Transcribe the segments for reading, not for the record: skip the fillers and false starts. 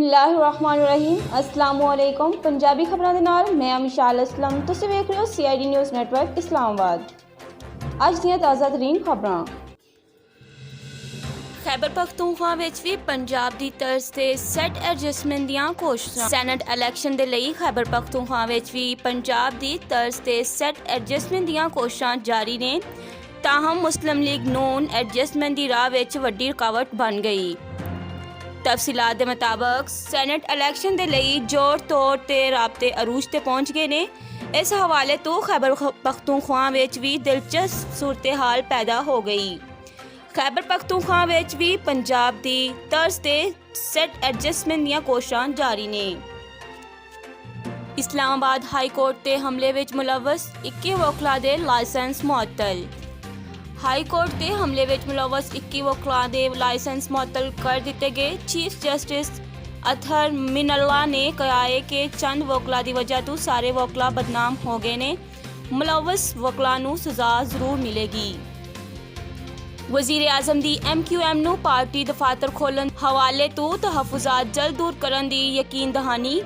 बिस्मिल्लाहिर्रहमानिर्रहीम अस्सलामुअलैकुम। पंजाबी खबरां दे नाल मैं अमिशाल असलम। तुसीं वेख रहे हो CID न्यूज़ नेटवर्क इस्लामाबाद। अज दियां ताज़ा तरीन खबरां। खैबर पख्तूनख्वा विच भी पंजाब दी तर्ज ते सेट एडजस्टमेंट दियां कोशिशां। सैनेट इलैक्शन दे लई खैबर पख्तूनख्वा विच भी पंजाब दी तर्ज ते सेट एडजस्टमेंट दियां कोशिशां जारी ने। ताहम मुस्लिम लीग नून एडजस्टमेंट दी राह विच वड्डी रुकावट बन गई। तफसीलात के मुताबिक सैनेट इलैक्शन के लिए जोर तौर ते राबते अरूज ते पहुँच गए ने। इस हवाले तो खैबर पख्तूनख्वा विच भी दिलचस्प सूरत हाल पैदा हो गई। खैबर पख्तूनख्वा विच भी पंजाब दी तर्ज ते सेट एडजस्टमेंट दियां कोशिशां जारी ने। इस्लामाबाद हाई कोर्ट ते हमले विच मुलव्वस 21 वकीलां दे लाइसेंस मुअत्तल। हाई कोर्ट के हमले विच मुलव्वस 21 वकीलां दे लाइसेंस मुअत्तल कर दिते गए। चीफ जस्टिस अतहर मिनल्ला ने कहा है कि चंद वकीलां दी वजह तो सारे वकील बदनाम हो गए ने। मुलव्वस वकीलां नूं सज़ा जरूर मिलेगी। वज़ीर आज़म दी MQM नूं पार्टी दफातर खोलन हवाले तो तहफ़्फ़ुज़ात जल्द दूर करन दी यकीन दहानी।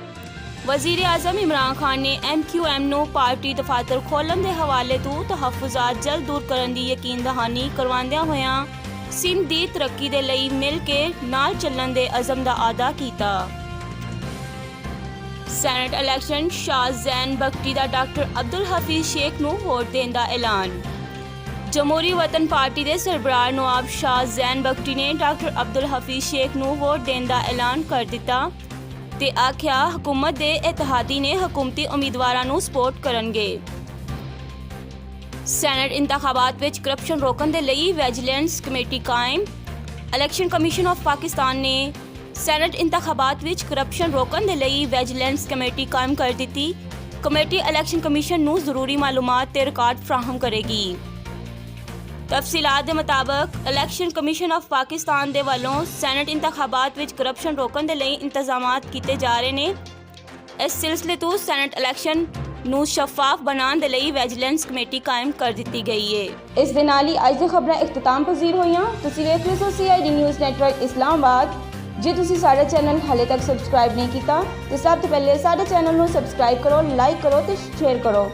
वज़ीर आज़म इमरान खान ने MQM नूं पार्टी दफातर खोलन दे हवाले तो तहफ़्फ़ुज़ात जल्द दूर करन दी यकीन दहानी करवांदियां होयां सिंध दी तरक्की दे लई मिल के नाल चलन दे अज़म दा आदा कीता। सैनेट इलैक्शन शाह ज़ैन बख्टी दा डॉक्टर अब्दुल हफीज़ शेख नूं वोट देण दा ऐलान। जमहूरी वतन पार्टी दे सरबराह नवाब शाह ज़ैन बख्टी ने डॉक्टर अब्दुल हफीज़ शेख नूं वोट देण दा ऐलान कर दिता ते आख्या हुकूमत दे इत्तेहादी ने हुकूमती उम्मीदवारां नूं सपोर्ट करनगे। सैनेट इंतखाबात विच करप्शन रोकन दे लई विजिलेंस कमेटी कायम। इलैक्शन कमीशन ऑफ पाकिस्तान ने सैनेट इंतखाबात विच करप्शन रोकन दे लई विजिलेंस कमेटी कायम कर दिती। कमेटी इलैक्शन कमीशन नूं जरूरी मालूमात ते रिकॉर्ड फराहम करेगी। तफसीलात के मुताबिक इलैक्शन कमीशन ऑफ पाकिस्तान दे वल्लों सैनेट इंतखाबात विच करप्शन रोकन दे लई इंतजामात कीते जा रहे ने। इस सिलसिले तो सैनेट इलैक्शन नूं शफाफ बनाने दे लई विजिलेंस कमेटी कायम कर दी गई है। इस दे नाल ही अज दी खबरां इख्तिताम पजीर होईयां। तुसीं वेख रहे हो CID न्यूज़ नेटवर्क इस्लामाबाद। जे तुसीं साडा चैनल हाले तक सबसक्राइब नहीं कीता तो सब तो पहले साडे चैनल नूं सबसक्राइब करो, लाइक करो ते शेयर करो।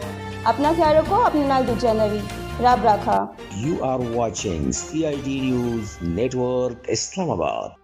अपना ख्याल रखो, अपने नाल दूजिआं ने भी। रब राखा। You are watching CID News Network Islamabad.